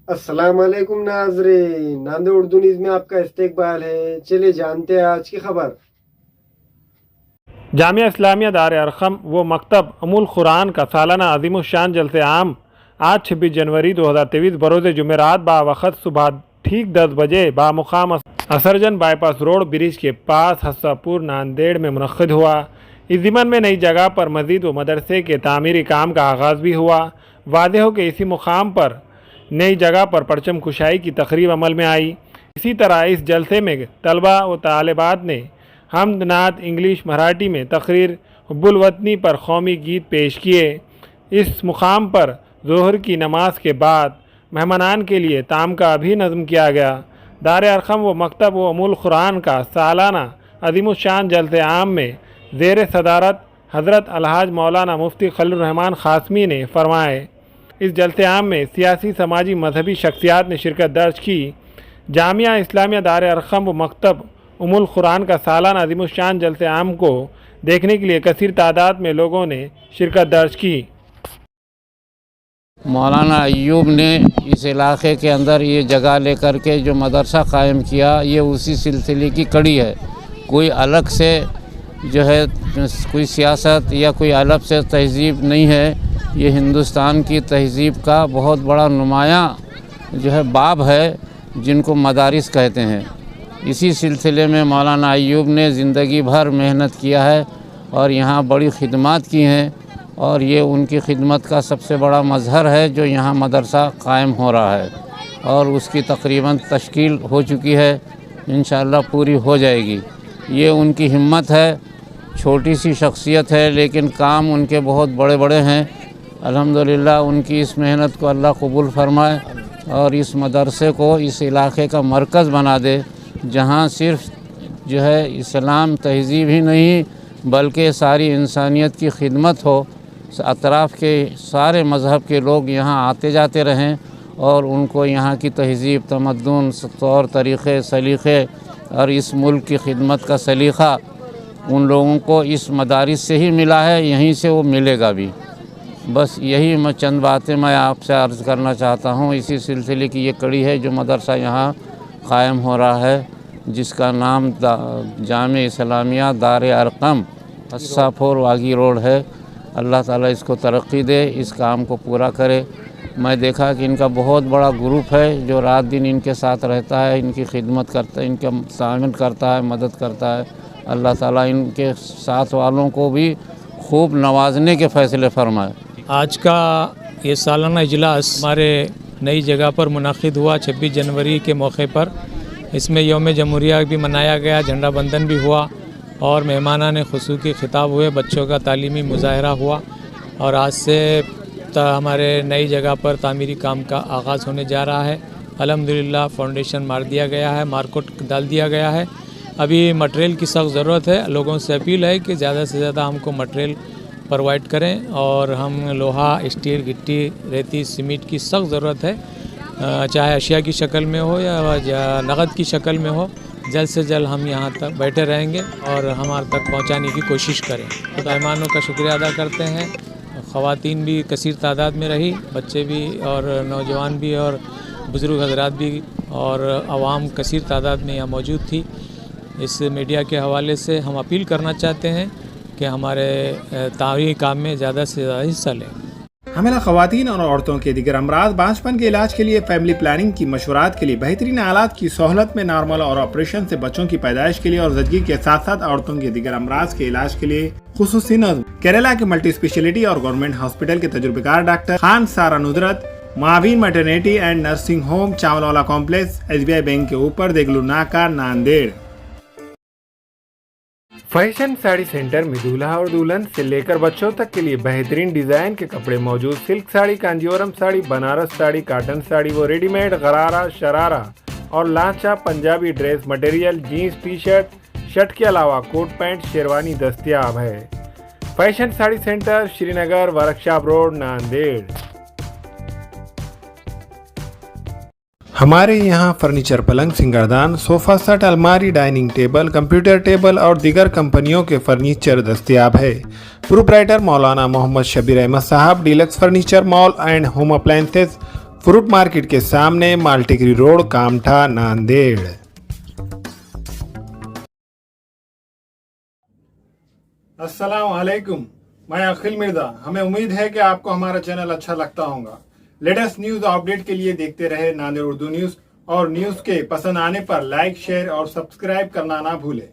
अस्सलाम वालेकुम नाजरीन, नांदे उर्दू न्यूज़ में आपका इस्तकबाल है। चलिए जानते हैं आज की खबर। जामिया इस्लामिया दार अरकम व मकतब उम्मुल कुरान का सालाना अज़ीमुश्शान जलसे आम आज 26 जनवरी 2023 बरोज़ जुमेरात बावक़्त सुबह ठीक 10 बजे बामुकाम असरजन बाईपास रोड ब्रिज के पास हस्सापुर नांदेड़ में मुनक़्क़िद हुआ। इस ज़िमन में नई जगह पर मस्जिद व मदरसे के तामीरी काम का आगाज़ भी हुआ। वाज़ेह हो कि इसी मुकाम पर नई जगह पर परचम कुशाई की तकरीब अमल में आई। इसी तरह इस जलसे में तलबा व तालिबात ने हमद नात इंग्लिश मराठी में तकरीर हुब्बुल वतनी पर कौमी गीत पेश किए। इस मुकाम पर ज़ोहर की नमाज के बाद मेहमानान के लिए ताम का भी नज़म किया गया। दार अरकम व मकतब व उम्मुल कुरान का सालाना अज़ीमुश्शान जलसे आम में ज़ेर सदारत हज़रत अलहाज मौलाना मुफ्ती खलीलुर रहमान ख़ासमी ने फरमाए। इस जलसे आम में सियासी, समाजी, मजहबी शख्सियात ने शिरकत दर्ज की। जामिया इस्लामिया दार अरकम व मकतब उम्मुल कुरान का सालाना अज़ीमुश्शान जलसे आम को देखने के लिए कसीर तादाद में लोगों ने शिरकत दर्ज की। मौलाना अय्यूब ने इस इलाके के अंदर ये जगह लेकर के जो मदरसा कायम किया, ये उसी सिलसिले की कड़ी है। कोई अलग से जो है कोई सियासत या कोई अलग से तहज़ीब नहीं है। ये हिंदुस्तान की तहज़ीब का बहुत बड़ा नुमायाँ जो है बाब है, जिनको मदारिस कहते हैं। इसी सिलसिले में मौलाना अय्यूब ने ज़िंदगी भर मेहनत किया है और यहाँ बड़ी खिदमत की हैं, और ये उनकी खिदमत का सबसे बड़ा मज़हर है जो यहाँ मदरसा कायम हो रहा है, और उसकी तकरीबन तश्कील हो चुकी है, इंशाअल्लाह पूरी हो जाएगी। ये उनकी हिम्मत है, छोटी सी शख्सियत है, लेकिन काम उनके बहुत बड़े बड़े हैं। अल्हम्दुलिल्लाह उनकी इस मेहनत को अल्लाह कबूल फरमाए और इस मदरसे को इस इलाके का मरकज़ बना दे, जहाँ सिर्फ जो है इस्लाम तहज़ीब ही नहीं बल्कि सारी इंसानियत की खिदमत हो। अतराफ़ के सारे मज़हब के लोग यहाँ आते जाते रहें और उनको यहाँ की तहज़ीब, तमद्दुन, तौर तरीक़े, सलीक़े और इस मुल्क की खिदमत का सलीक़ा उन लोगों को इस मदारिस से ही मिला है, यहीं से वो मिलेगा भी। बस यही चंद बातें मैं आपसे अर्ज़ करना चाहता हूँ। इसी सिलसिले की ये कड़ी है जो मदरसा यहाँ कायम हो रहा है, जिसका नाम जामिया इस्लामिया दार अरकम हस्सापुर वागी रोड है। अल्लाह ताला इसको तरक्की दे, इस काम को पूरा करे। मैं देखा कि इनका बहुत बड़ा ग्रुप है जो रात दिन इनके साथ रहता है, इनकी खिदमत करता है, इनका शामिल करता है, मदद करता है। अल्लाह ताला इनके साथ वालों को भी खूब नवाजने के फ़ैसले फरमाए। आज का ये सालाना इजलास हमारे नई जगह पर मुनक़्क़िद हुआ 26 जनवरी के मौके पर। इसमें यौम जमहूरिया भी मनाया गया, झंडा बंदन भी हुआ और मेहमानान ख़ुसूसी खिताब हुए, बच्चों का तालीमी मुज़ाहरा हुआ। और आज से हमारे नई जगह पर तामीरी काम का आगाज़ होने जा रहा है। अल्हम्दुलिल्लाह फाउंडेशन मार दिया गया है, मार्केट डाल दिया गया है। अभी मटेरियल की सख्त ज़रूरत है। लोगों से अपील है कि ज़्यादा से ज़्यादा हमको मटेरियल प्रोवाइड करें, और हम लोहा, स्टील, गिट्टी, रेती, सीमेंट की सख्त ज़रूरत है, चाहे अशिया की शक्ल में हो या नगद की शक्ल में हो। जल्द से जल्द हम यहाँ तक बैठे रहेंगे और हमारे तक पहुँचाने की कोशिश करें। तो मेहमानों का शुक्रिया अदा करते हैं। ख़वातीन भी कसीर तादाद में रही, बच्चे भी और नौजवान भी और बुज़ुर्ग हज़रात भी, और आवाम कसीर तादाद में यहाँ मौजूद थी। इस मीडिया के हवाले से हम अपील करना चाहते हैं कि हमारे तामीरी काम में ज़्यादा से ज़्यादा हिस्सा लें। हमें ख़वातीन और औरतों के दिगर अमराज, बांझपन के इलाज के लिए, फैमिली प्लानिंग की मशवरात के लिए, बेहतरीन आलात की सहूलत में, नॉर्मल और ऑपरेशन से बच्चों की पैदाइश के लिए और ज़चगी के साथ साथ औरतों के दिगर अमराज के इलाज के लिए खुसूसी नज़्म केरला के मल्टी स्पेशलिटी और गवर्नमेंट हॉस्पिटल के तजुर्बेकार डॉक्टर खान सारा नुदरत, मावीन maternity and nursing home, Chawalwala complex, SBI bank के ऊपर, देगलू नाका, नांदेड़। फैशन साड़ी सेंटर में दूल्हा और दुल्हन से लेकर बच्चों तक के लिए बेहतरीन डिजाइन के कपड़े मौजूद। सिल्क साड़ी, कांजीवरम साड़ी, बनारस साड़ी, कॉटन साड़ी व रेडीमेड गरारा, शरारा और लांचा Punjabi dress material, jeans, T shirt के अलावा कोट पैंट, शेरवानी दस्तयाब है। Fashion sari centre, Srinagar, workshop road, Nanded. हमारे यहाँ फर्नीचर, पलंग, सिंगारदान, सोफा सेट, अलमारी, डाइनिंग टेबल, कंप्यूटर टेबल और दीगर कंपनियों के फर्नीचर दस्तयाब है। प्रोप्राइटर मौलाना मोहम्मद शबीर अहमद साहब, deluxe furniture mall and home appliances, fruit market के सामने, मालटेकरी रोड, कामठा, नांदेड़। अस्सलाम वालेकुम, मैं अखिल मिर्जा। हमें उम्मीद है कि आपको हमारा चैनल अच्छा लगता होगा। लेटेस्ट न्यूज अपडेट के लिए देखते रहे नांदेड़ उर्दू न्यूज, और न्यूज के पसंद आने पर लाइक, शेयर और सब्सक्राइब करना ना भूलें।